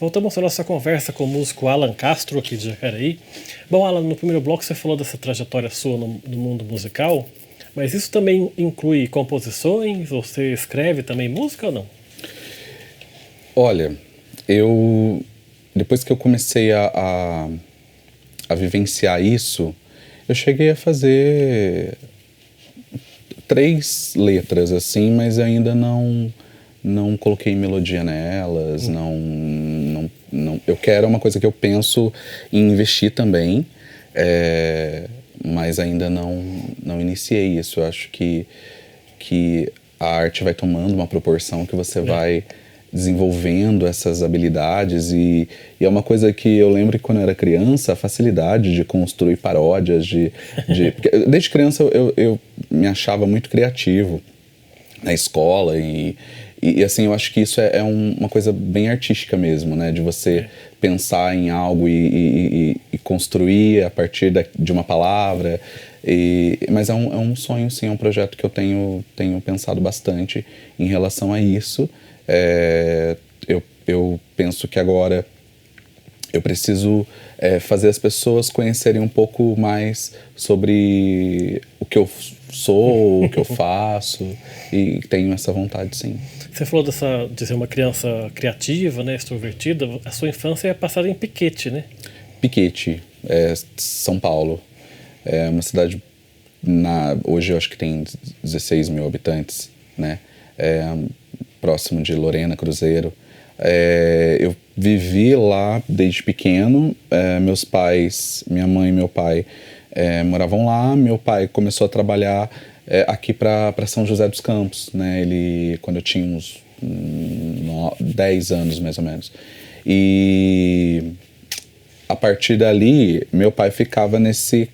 Voltamos à nossa conversa com o músico Alan Castro, aqui de Jacareí. Bom, Alan, no primeiro bloco você falou dessa trajetória sua no mundo musical, mas isso também inclui composições? Você escreve também música ou não? Olha, depois que eu comecei a vivenciar isso, eu cheguei a fazer 3 letras, assim, mas ainda não coloquei melodia nelas, eu quero uma coisa que eu penso em investir também, mas ainda não iniciei isso. Eu acho que a arte vai tomando uma proporção que você vai desenvolvendo essas habilidades e é uma coisa que eu lembro que quando eu era criança, a facilidade de construir paródias, porque desde criança eu me achava muito criativo na escola e assim, eu acho que isso é uma coisa bem artística mesmo, né? De você pensar em algo e construir a partir de uma palavra. Mas é um sonho, sim, é um projeto que eu tenho pensado bastante em relação a isso. Eu penso que agora eu preciso fazer as pessoas conhecerem um pouco mais sobre o que eu sou, o que eu faço, e tenho essa vontade, sim. Você falou de ser uma criança criativa, né, extrovertida. A sua infância é passada em Piquete, né? Piquete, São Paulo. É uma cidade, hoje eu acho que tem 16 mil habitantes, né? Próximo de Lorena, Cruzeiro. Eu vivi lá desde pequeno. Meus pais, minha mãe e meu pai moravam lá. Meu pai começou a trabalhar aqui para São José dos Campos, né? Quando eu tinha uns 10 anos, mais ou menos. E a partir dali, meu pai ficava nesse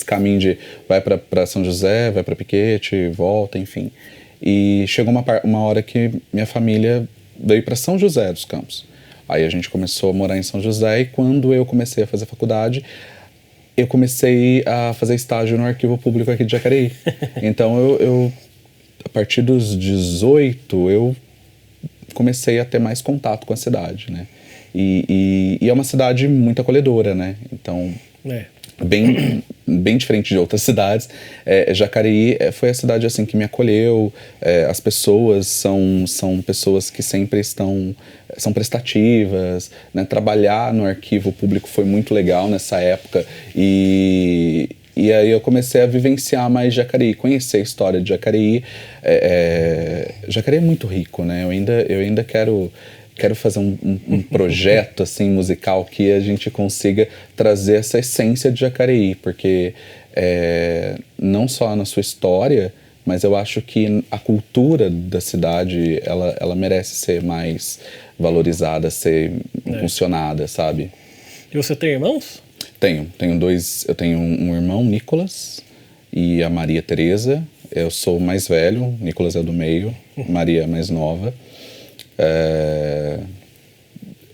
caminho de vai para São José, vai para Piquete, volta, enfim. E chegou uma hora que minha família veio para São José dos Campos. Aí a gente começou a morar em São José e quando eu comecei a fazer faculdade, eu comecei a fazer estágio no Arquivo Público aqui de Jacareí. Então eu a partir dos 18, eu comecei a ter mais contato com a cidade, né? E é uma cidade muito acolhedora, né? Então, bem diferente de outras cidades. Jacareí foi a cidade assim que me acolheu. As pessoas são pessoas que sempre são prestativas, né? Trabalhar no Arquivo Público foi muito legal nessa época e aí eu comecei a vivenciar mais Jacareí, conhecer a história de Jacareí. Jacareí é muito rico, né? Eu ainda quero fazer um projeto assim, musical que a gente consiga trazer essa essência de Jacareí, porque não só na sua história, mas eu acho que a cultura da cidade, ela merece ser mais valorizada, ser impulsionada, sabe? E você tem irmãos? Tenho 2, eu tenho um irmão, Nicolas, e a Maria Tereza. Eu sou o mais velho, Nicolas é do meio, Maria é mais nova.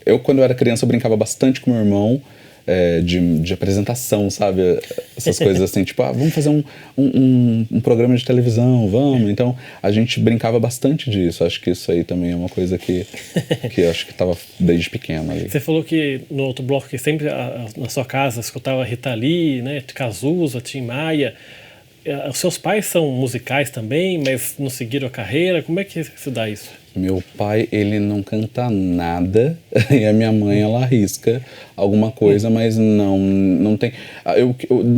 Eu, quando eu era criança, eu brincava bastante com meu irmão de apresentação, sabe? Essas coisas assim, tipo, vamos fazer um programa de televisão, vamos. Então, a gente brincava bastante disso. Acho que isso aí também é uma coisa que eu acho que estava desde pequeno ali. Você falou que no outro bloco que sempre na sua casa escutava Rita Lee, né? Cazuza, Tim Maia. Os seus pais são musicais também, mas não seguiram a carreira? Como é que se dá isso? Meu pai, ele não canta nada e a minha mãe, ela arrisca alguma coisa, mas não tem...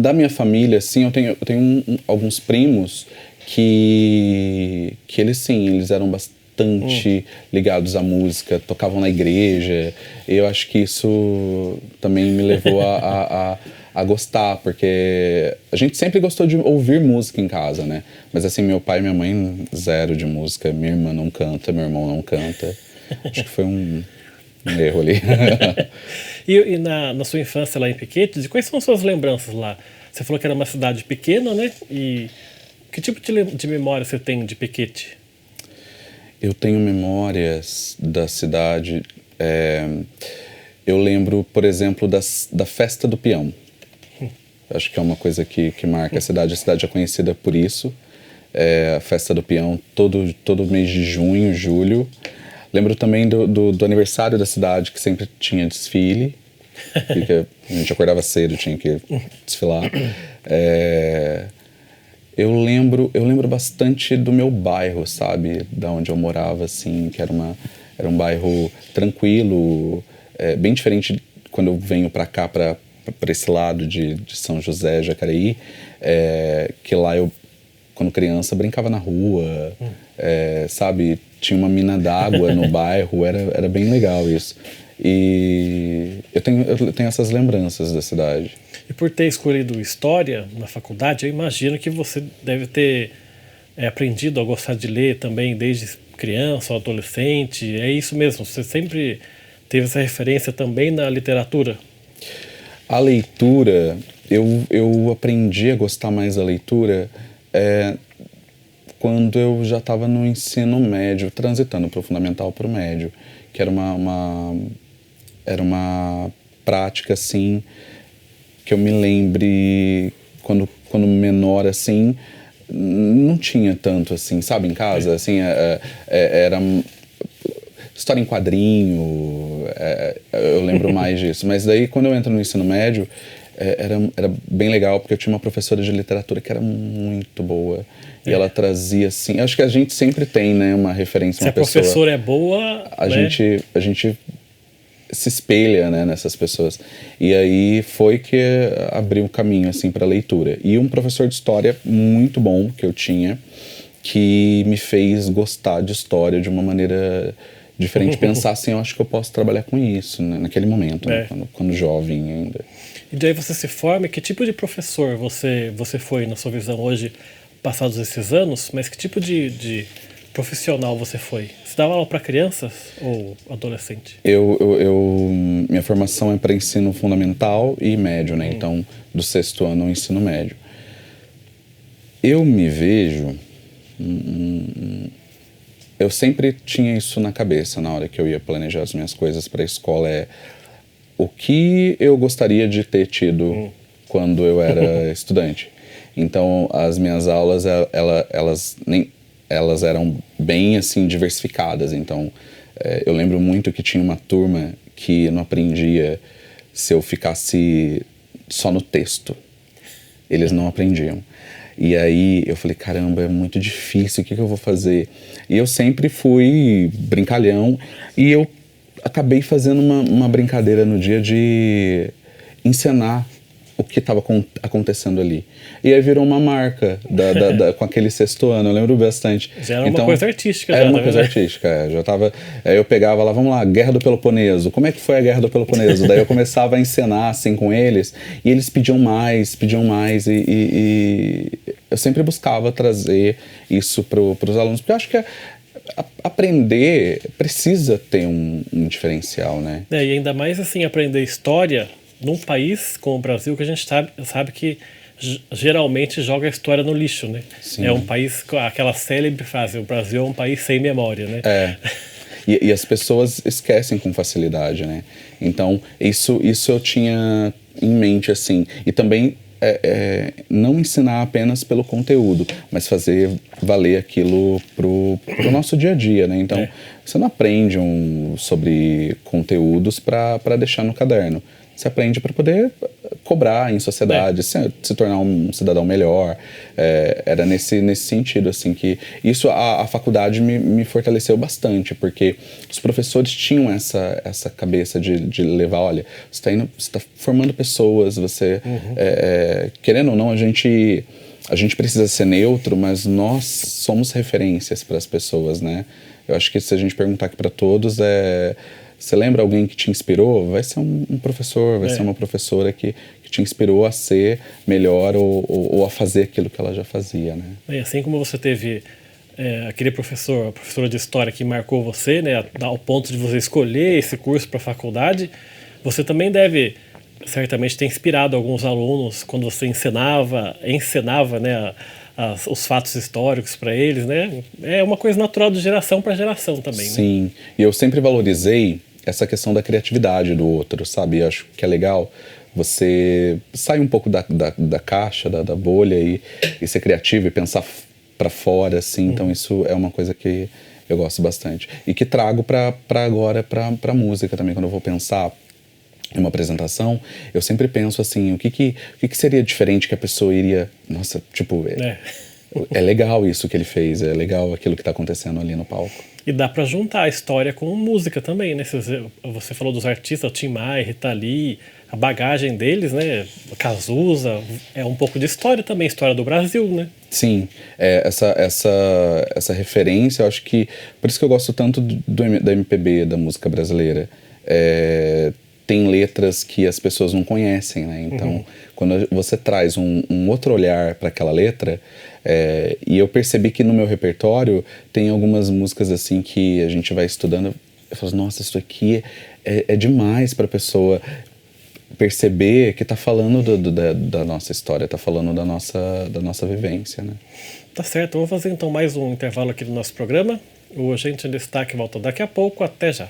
Da minha família, assim, eu tenho alguns primos que eles, sim, eles eram bastante ligados à música, tocavam na igreja. Eu acho que isso também me levou a gostar, porque a gente sempre gostou de ouvir música em casa, né? Mas assim, meu pai e minha mãe, zero de música. Minha irmã não canta, meu irmão não canta. Acho que foi um erro ali. E na sua infância lá em Piquete, quais são as suas lembranças lá? Você falou que era uma cidade pequena, né? E que tipo de memória você tem de Piquete? Eu tenho memórias da cidade. Eu lembro, por exemplo, da Festa do Peão. Acho que é uma coisa que marca a cidade. A cidade é conhecida por isso. A Festa do Peão, todo mês de junho, julho. Lembro também do aniversário da cidade, que sempre tinha desfile. Porque a gente acordava cedo, tinha que desfilar. Eu lembro bastante do meu bairro, sabe? Da onde eu morava, assim, que era um bairro tranquilo, bem diferente quando eu venho pra cá, pra esse lado de São José, Jacareí, que lá eu, quando criança, brincava na rua, sabe? Tinha uma mina d'água no bairro, era bem legal isso. E eu tenho essas lembranças da cidade. E por ter escolhido história na faculdade, eu imagino que você deve ter aprendido a gostar de ler também desde criança ou adolescente. É isso mesmo, você sempre teve essa referência também na literatura? A leitura, eu aprendi a gostar mais da leitura quando eu já estava no ensino médio, transitando para o fundamental para o médio, que era uma prática, assim, que eu me lembre quando menor, assim, não tinha tanto, assim, sabe, em casa, assim, era história em quadrinho, eu lembro mais disso. Mas daí, quando eu entro no ensino médio, era bem legal, porque eu tinha uma professora de literatura que era muito boa. E ela trazia, assim... Acho que a gente sempre tem, né, uma referência, uma pessoa... Se a professora é boa... A gente se espelha, né, nessas pessoas. E aí foi que abriu o caminho, assim, para leitura. E um professor de história muito bom que eu tinha, que me fez gostar de história de uma maneira diferente. Pensar assim, eu acho que eu posso trabalhar com isso, né, naquele momento, né, quando jovem ainda. E daí você se forma, que tipo de professor você foi, na sua visão hoje, passados esses anos, mas que tipo de profissional você foi? Você dava aula para crianças ou adolescente? Minha formação é para ensino fundamental e médio, né? Então, do 6º ano ao ensino médio. Eu me vejo... eu sempre tinha isso na cabeça na hora que eu ia planejar as minhas coisas para a escola, o que eu gostaria de ter tido quando eu era estudante. Então, as minhas aulas, elas eram bem, assim, diversificadas. Então, eu lembro muito que tinha uma turma que não aprendia se eu ficasse só no texto. Eles não aprendiam. E aí, eu falei, caramba, é muito difícil, o que eu vou fazer? E eu sempre fui brincalhão, e eu acabei fazendo uma brincadeira no dia de encenar o que estava acontecendo ali. E aí virou uma marca com aquele 6º ano, eu lembro bastante. Já era uma coisa artística. Era uma coisa artística, já tava... eu pegava lá, vamos lá, Guerra do Peloponeso. Como é que foi a Guerra do Peloponeso? Daí eu começava a encenar, assim, com eles, e eles pediam mais, e eu sempre buscava trazer isso pros alunos, porque eu acho que aprender precisa ter um diferencial, né? E ainda mais, assim, aprender história num país como o Brasil, que a gente sabe que geralmente joga a história no lixo, né? Sim. É um país, aquela célebre frase, o Brasil é um país sem memória, né? E as pessoas esquecem com facilidade, né? Então, isso eu tinha em mente, assim. E também não ensinar apenas pelo conteúdo, mas fazer valer aquilo pro nosso dia a dia, né? Então, você não aprende sobre conteúdos para deixar no caderno. Você aprende para poder cobrar em sociedade, se tornar um cidadão melhor. Era nesse sentido, assim, que isso a faculdade me fortaleceu bastante, porque os professores tinham essa cabeça de levar, olha, você está formando pessoas, você... querendo ou não, a gente precisa ser neutro, mas nós somos referências para as pessoas, né? Eu acho que se a gente perguntar aqui para todos, você lembra alguém que te inspirou? Vai ser um professor, vai ser uma professora que te inspirou a ser melhor ou a fazer aquilo que ela já fazia, né? E assim como você teve aquele professor, a professora de história que marcou você, né, ao ponto de você escolher esse curso para a faculdade, você também deve certamente ter inspirado alguns alunos quando você encenava, né, os fatos históricos para eles, né? É uma coisa natural de geração para geração também, né? Sim, e eu sempre valorizei essa questão da criatividade do outro, sabe? Eu acho que é legal você sair um pouco da caixa, da bolha e ser criativo e pensar para fora, assim. Então isso é uma coisa que eu gosto bastante. E que trago para agora, para música também, quando eu vou pensar em uma apresentação, eu sempre penso assim, o que seria diferente que a pessoa iria... Nossa, tipo, é legal isso que ele fez, é legal aquilo que tá acontecendo ali no palco. E dá pra juntar a história com música também, né? Você falou dos artistas, o Tim Maia, Rita Lee, a bagagem deles, né? Cazuza, é um pouco de história também, história do Brasil, né? Sim, essa referência, eu acho que... Por isso que eu gosto tanto da MPB, da música brasileira. Tem letras que as pessoas não conhecem, né? Então, quando você traz um outro olhar para aquela letra, e eu percebi que no meu repertório tem algumas músicas assim que a gente vai estudando, eu falo, nossa, isso aqui é demais para a pessoa perceber que tá falando da nossa história, tá falando da nossa vivência, né? Tá certo, vamos fazer então mais um intervalo aqui do nosso programa. O Gente em Destaque volta daqui a pouco, até já.